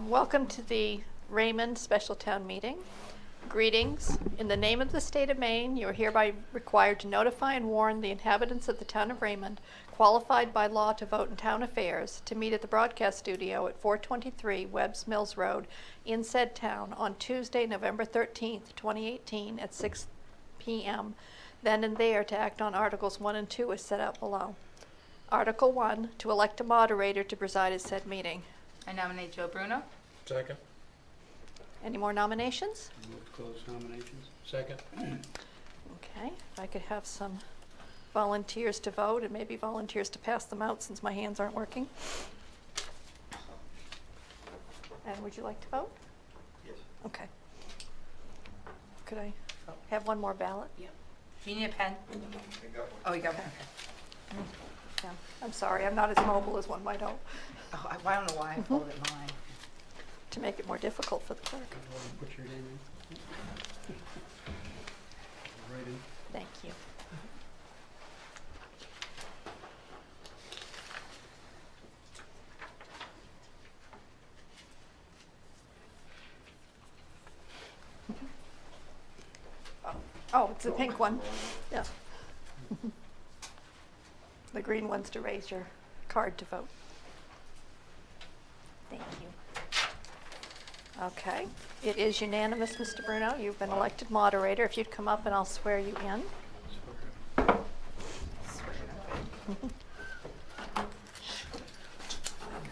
Welcome to the Raymond Special Town Meeting. Greetings. In the name of the state of Maine, you are hereby required to notify and warn the inhabitants of the town of Raymond, qualified by law to vote in town affairs, to meet at the broadcast studio at 423 Webbs Mills Road in said town on Tuesday, November 13th, 2018 at 6 p.m. Then and there to act on Articles 1 and 2 as set out below. Article 1, to elect a moderator to preside at said meeting. I nominate Joe Bruno. Second. Any more nominations? Move to close nominations. Second. Okay, if I could have some volunteers to vote and maybe volunteers to pass them out since my hands aren't working. And would you like to vote? Yes. Okay. Could I have one more ballot? Yep. Do you need a pen? Oh, you got one. Okay. Yeah, I'm sorry, I'm not as mobile as one might hope. Oh, I don't know why I folded mine. To make it more difficult for the clerk. Put your name in. Right in. Thank you. Oh, it's the pink one. Yeah. The green one's to raise your card to vote. Thank you. Okay, it is unanimous, Mr. Bruno. You've been elected moderator. If you'd come up and I'll swear you in.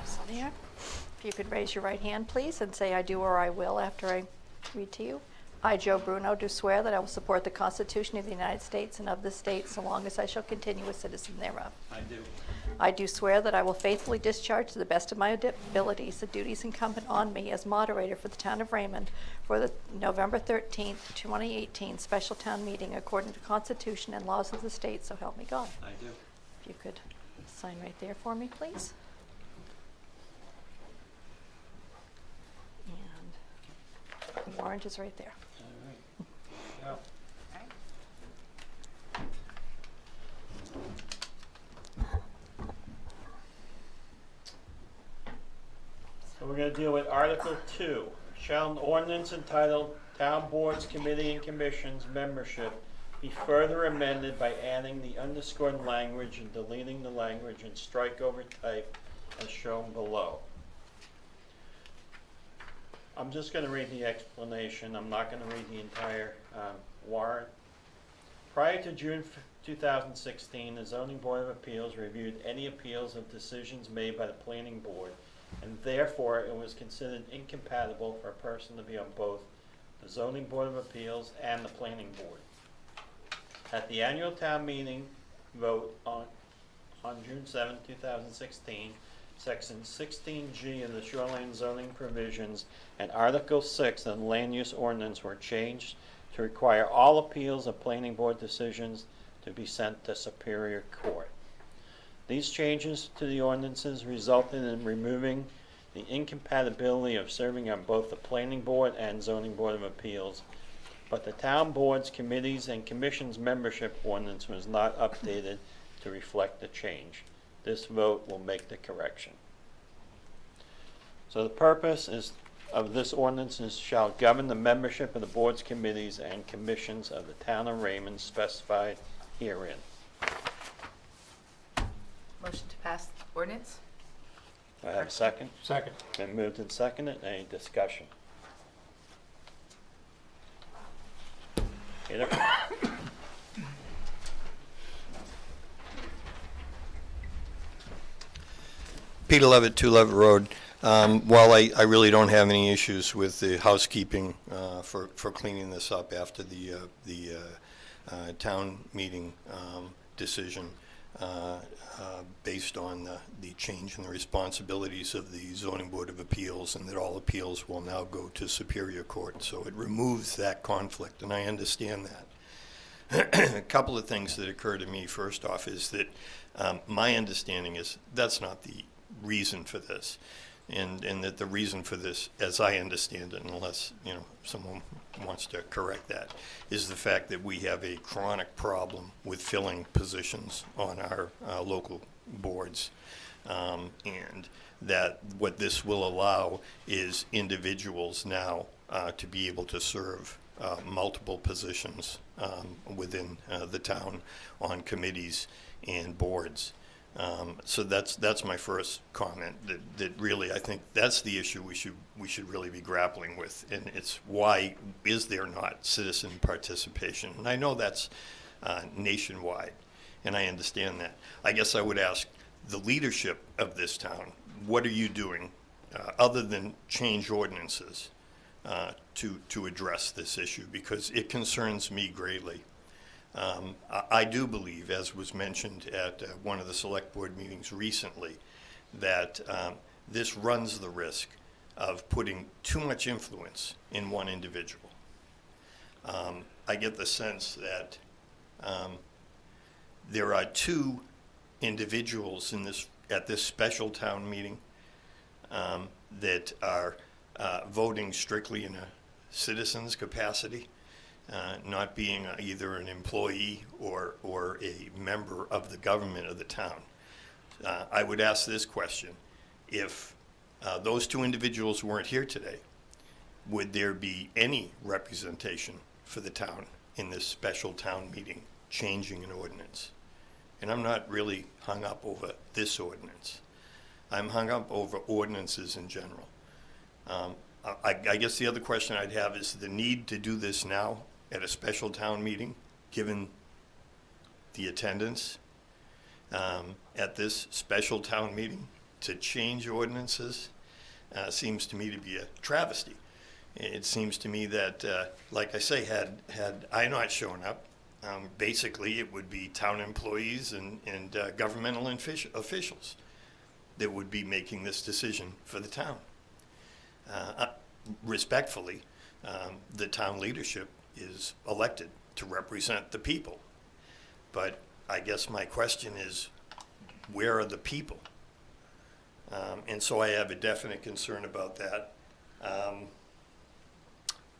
So there. If you could raise your right hand, please, and say I do or I will after I read to you. I, Joe Bruno, do swear that I will support the Constitution of the United States and of this state so long as I shall continue a citizen thereof. I do. I do swear that I will faithfully discharge to the best of my abilities the duties incumbent on me as moderator for the town of Raymond for the November 13th, 2018 special town meeting according to the Constitution and laws of the state, so help me God. I do. If you could sign right there for me, please. And the orange is right there. All right. So we're going to deal with Article 2. Shall an ordinance entitled Town Boards, Committee, and Commissions Membership be further amended by adding the underscored language and deleting the language in strike-over type as shown below? I'm just going to read the explanation. I'm not going to read the entire warrant. Prior to June 2016, the Zoning Board of Appeals reviewed any appeals of decisions made by the Planning Board, and therefore it was considered incompatible for a person to be on both the Zoning Board of Appeals and the Planning Board. At the annual town meeting vote on June 7, 2016, Section 16G of the Shoreline Zoning Provisions and Article 6 of the Land Use Ordinance were changed to require all appeals of Planning Board decisions to be sent to Superior Court. These changes to the ordinances resulted in removing the incompatibility of serving on both the Planning Board and Zoning Board of Appeals, but the Town Boards, Committees, and Commissions membership ordinance was not updated to reflect the change. This vote will make the correction. So the purpose of this ordinance is shall govern the membership of the boards, committees, and commissions of the town of Raymond specified herein. Motion to pass the ordinance. Do I have a second? Second. Been moved and seconded. Any discussion? Peter? Peter Levitt, 2 Levitt Road. While I really don't have any issues with the housekeeping for cleaning this up after the town meeting decision based on the change in the responsibilities of the Zoning Board of Appeals, and that all appeals will now go to Superior Court. So it removes that conflict, and I understand that. A couple of things that occur to me first off is that my understanding is that's not the reason for this, and that the reason for this, as I understand it, unless someone wants to correct that, is the fact that we have a chronic problem with filling positions on our local boards. And that what this will allow is individuals now to be able to serve multiple positions within the town on committees and boards. So that's my first comment, that really, I think that's the issue we should really be grappling with, and it's why is there not citizen participation? And I know that's nationwide, and I understand that. I guess I would ask the leadership of this town, what are you doing other than change ordinances to address this issue? Because it concerns me greatly. I do believe, as was mentioned at one of the select board meetings recently, that this runs the risk of putting too much influence in one individual. I get the sense that there are two individuals at this special town meeting that are voting strictly in a citizen's capacity, not being either an employee or a member of the government of the town. I would ask this question: if those two individuals weren't here today, would there be any representation for the town in this special town meeting changing an ordinance? And I'm not really hung up over this ordinance. I'm hung up over ordinances in general. I guess the other question I'd have is the need to do this now at a special town meeting, given the attendance at this special town meeting, to change ordinances seems to me to be a travesty. It seems to me that, like I say, had I not shown up, basically it would be town employees and governmental officials that would be making this decision for the town. Respectfully, the town leadership is elected to represent the people. But I guess my question is, where are the people? And so I have a definite concern about that.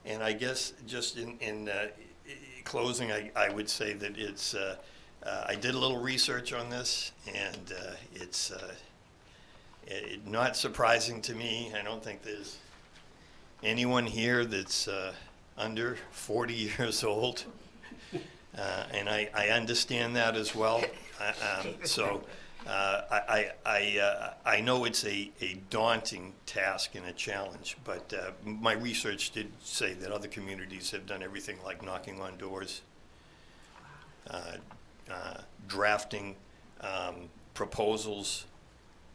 And I guess just in closing, I would say that it's, I did a little research on this, and it's not surprising to me. I don't think there's anyone here that's under 40 years old, and I understand that as well. So I know it's a daunting task and a challenge, but my research did say that other communities have done everything like knocking on doors, drafting proposals,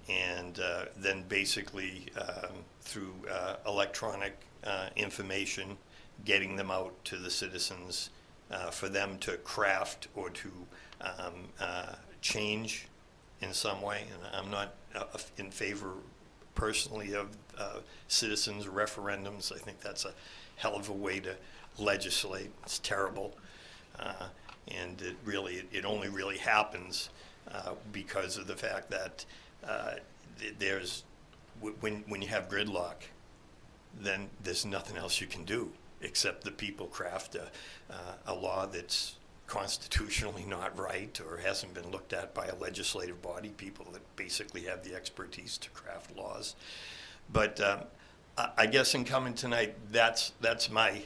and then basically through electronic information, getting them out to the citizens for them to craft or to change in some way. And I'm not in favor personally of citizens referendums. I think that's a hell of a way to legislate. It's terrible. And it only really happens because of the fact that when you have gridlock, then there's nothing else you can do except the people craft a law that's constitutionally not right or hasn't been looked at by a legislative body, people that basically have the expertise to craft laws. But I guess in coming tonight, that's my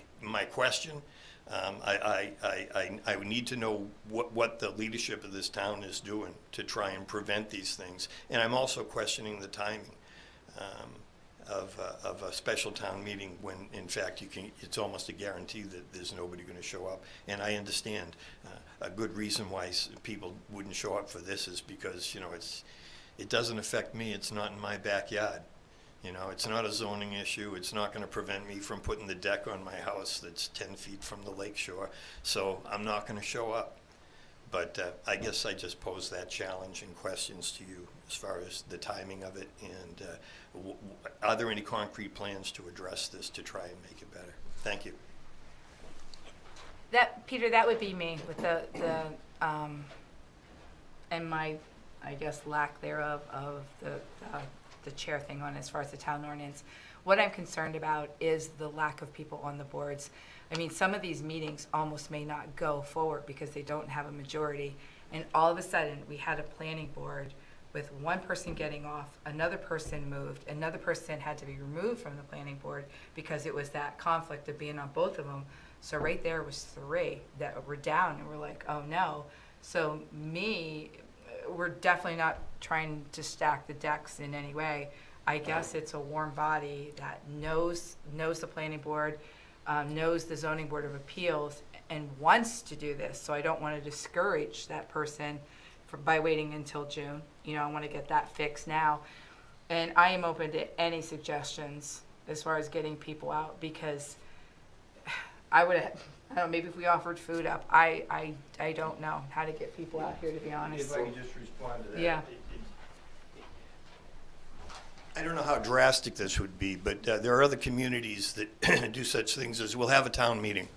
question. I would need to know what the leadership of this town is doing to try and prevent these things. And I'm also questioning the timing of a special town meeting when, in fact, it's almost a guarantee that there's nobody going to show up. And I understand a good reason why people wouldn't show up for this is because, it doesn't affect me. It's not in my backyard. It's not a zoning issue. It's not going to prevent me from putting the deck on my house that's 10 feet from the lake shore. So I'm not going to show up. But I guess I just pose that challenge and questions to you as far as the timing of it, and are there any concrete plans to address this to try and make it better? Thank you. Peter, that would be me with the and my, I guess, lack thereof of the chair thing on as far as the town ordinance. What I'm concerned about is the lack of people on the boards. I mean, some of these meetings almost may not go forward because they don't have a majority. And all of a sudden, we had a planning board with one person getting off, another person moved, another person had to be removed from the planning board because it was that conflict of being on both of them. So right there was 3 that were down, and we're like, oh no. So we're definitely not trying to stack the decks in any way. I guess it's a warm body that knows the planning board, knows the zoning board of appeals, and wants to do this. So I don't want to discourage that person by waiting until June. You know, I want to get that fixed now. And I am open to any suggestions as far as getting people out, because I don't know, maybe if we offered food up, I don't know how to get people out here, to be honest. If I could just respond to that. Yeah. I don't know how drastic this would be, but there are other communities that do such things as, we'll have a town meeting,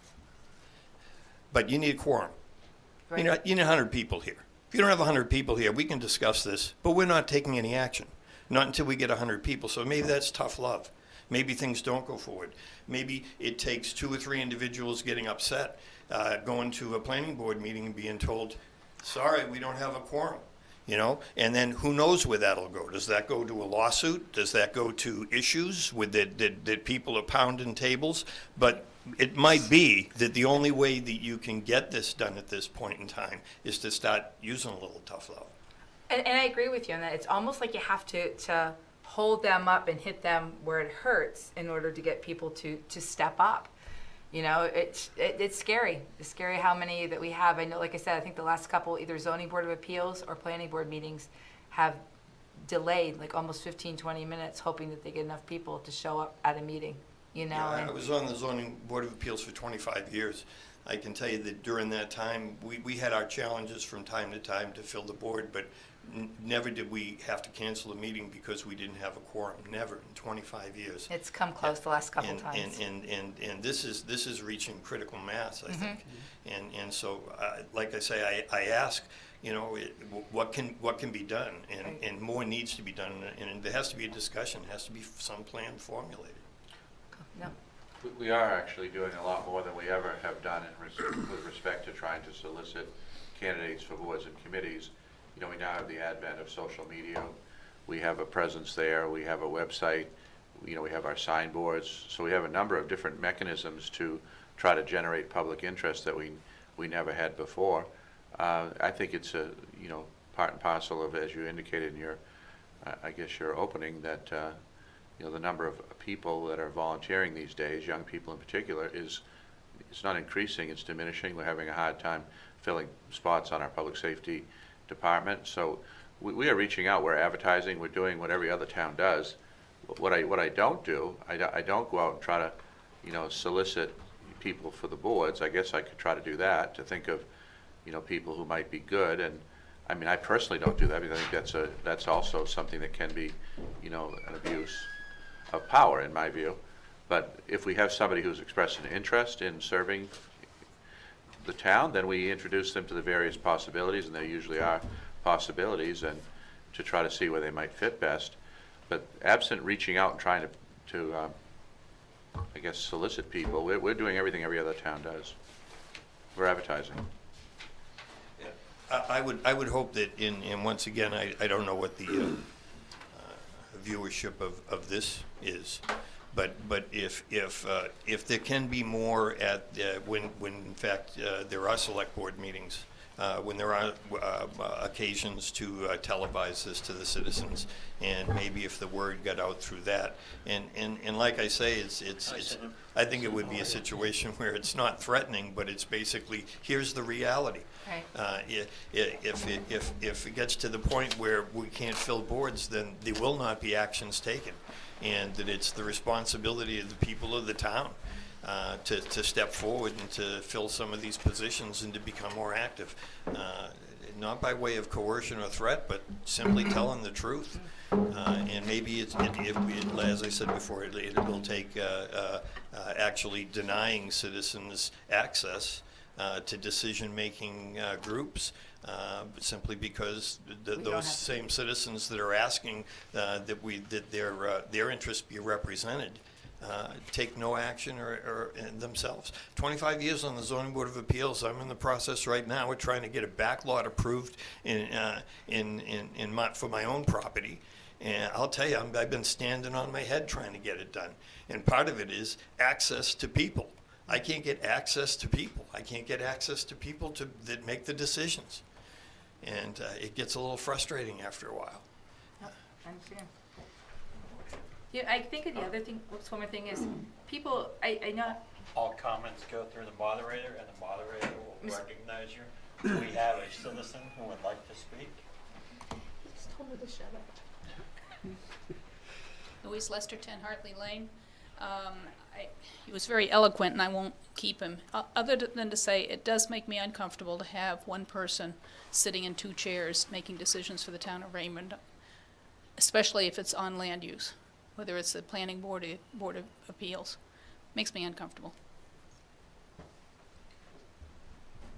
but you need a quorum. Right. You need 100 people here. If you don't have 100 people here, we can discuss this, but we're not taking any action, not until we get 100 people. So maybe that's tough love. Maybe things don't go forward. Maybe it takes 2 or 3 individuals getting upset, going to a planning board meeting and being told, sorry, we don't have a quorum, you know? And then who knows where that'll go? Does that go to a lawsuit? Does that go to issues with that people are pounding tables? But it might be that the only way that you can get this done at this point in time is to start using a little tough love. And I agree with you on that. It's almost like you have to hold them up and hit them where it hurts in order to get people to step up. You know, it's scary. It's scary how many that we have. I know, like I said, I think the last couple, either zoning board of appeals or planning board meetings, have delayed like almost 15, 20 minutes, hoping that they get enough people to show up at a meeting, you know. Yeah, and I was on the zoning board of appeals for 25 years. I can tell you that during that time, we had our challenges from time to time to fill the board, but never did we have to cancel a meeting because we didn't have a quorum. Never in 25 years. it's come close the last couple And, times. and this is reaching critical mass, I think. And so, like I say, I ask, you know, what can be done, and more needs to be done, and there has to be a discussion, has to be some plan formulated. No. We are actually doing a lot more than we ever have done with respect to trying to solicit candidates for boards and committees. You know, we now have the advent of social media. We have a presence there. We have a website. You know, we have our signboards. So we have a number of different mechanisms to try to generate public interest that we never had before. I think it's a, you know, part and parcel of, as you indicated in your, I guess your opening, that you know, the number of people that are volunteering these days, young people in particular, it's not increasing, it's diminishing. We're having a hard time filling spots on our public safety department. So we are reaching out, we're advertising, we're doing what every other town does. What I don't do, I don't go out and try to, you know, solicit people for the boards. I guess I could try to do that, to think of, you know, people who might be good. And I mean, I personally don't do that, because I think that's also something that can be, you know, an abuse of power, in my view. But if we have somebody who's expressed an interest in serving the town, then we introduce them to the various possibilities, and there usually are possibilities, and to try to see where they might fit best. But absent reaching out and trying to I guess, solicit people, we're doing everything every other town does. We're advertising. I would hope that and once again, I don't know what the viewership of this is, but if there can be more at when in fact there are select board meetings, when there are occasions to televise this to the citizens, and maybe if the word got out through that, and like I say, it's I think it would be a situation where it's not threatening, but it's basically, here's the reality. Right. If it gets to the point where we can't fill boards, then there will not be actions taken, and that it's the responsibility of the people of the town to step forward and to fill some of these positions and to become more active, not by way of coercion or threat, but simply telling the truth. And maybe as I said before, it will take actually denying citizens access to decision-making groups, simply because those same citizens that are asking that their interests be represented take no action or themselves. 25 years on the Zoning Board of Appeals. I'm in the process right now. We're trying to get a backlot approved for my own property. And I'll tell you, I've been standing on my head trying to get it done. And part of it is access to people. I can't get access to people. I can't get access to people that make the decisions. And it gets a little frustrating after a while. Yep, I understand. Yeah, I think the other thing, one more thing is, people, I know, All comments go through the moderator, and the moderator will Miss- recognize you. Do we have a citizen who would like to speak? Just told me to shut up. Louise Lester, 10 Hartley Lane. He was very eloquent, and I won't keep him. Other than to say, it does make me uncomfortable to have one person sitting in two chairs making decisions for the town of Raymond, especially if it's on land use, whether it's the planning board or Board of Appeals. Makes me uncomfortable.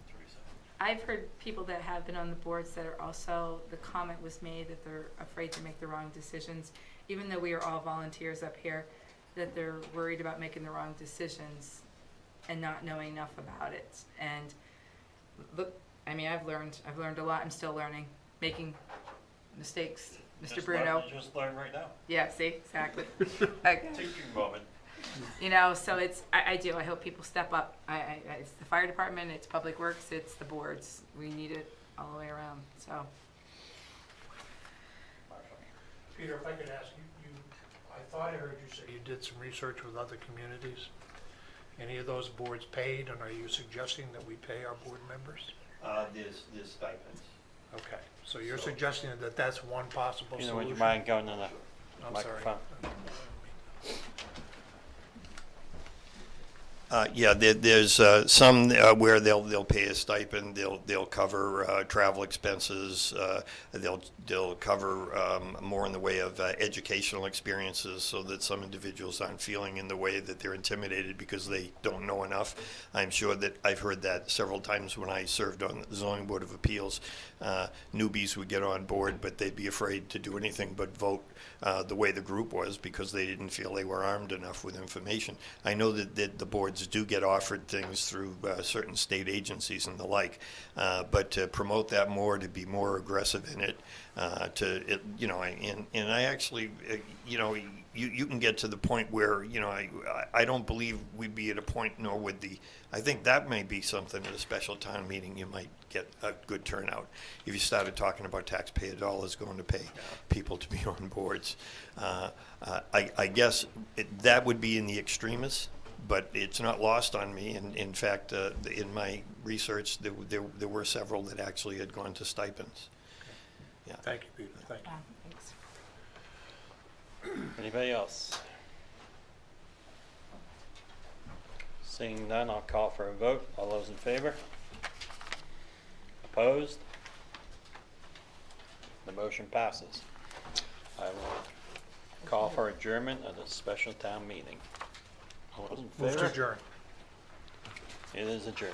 Teresa? I've heard people that have been on the boards that are also, the comment was made that they're afraid to make the wrong decisions, even though we are all volunteers up here, that they're worried about making the wrong decisions and not knowing enough about it. And look, I mean, I've learned a lot. I'm still learning, making mistakes. Mr. Just Bruno. Just learn right now. Yeah, see, exactly. Okay. Teaching moment. You know, so it's, I do, I hope people step up. It's the fire department, it's public works, it's the boards. We need it all the way around, so. Marshall? Peter, if I could ask you, I thought I heard you say you did some research with other communities. Any of those boards paid, and are you suggesting that we pay our board members? There's stipends. Okay, so you're suggesting that that's one possible You know, solution? would you mind going to the I'm microphone? sorry. Yeah, there's some where they'll pay a stipend. They'll cover travel expenses. They'll cover more in the way of educational experiences, so that some individuals aren't feeling in the way that they're intimidated because they don't know enough. I'm sure that I've heard that several times when I served on the Zoning Board of Appeals. Newbies would get on board, but they'd be afraid to do anything but vote the way the group was because they didn't feel they were armed enough with information. I know that the boards do get offered things through certain state agencies and the like, but to promote that more, to be more aggressive in it, and I actually, you can get to the point where, I don't believe we'd be at a point, nor would I think that may be something at a special town meeting you might get a good turnout if you started talking about taxpayer dollars going to pay people to be on boards. I guess that would be in the extremis, but it's not lost on me. And in fact, in my research, there were several that actually had gone to stipends. Yeah. Thank you, Peter, thank you. Thanks. Anybody else? Seeing none, I'll call for a vote. All those in favor? Opposed? The motion passes. I will call for adjournment of the special town meeting. All those in Move to favor? adjourn. It is adjourned.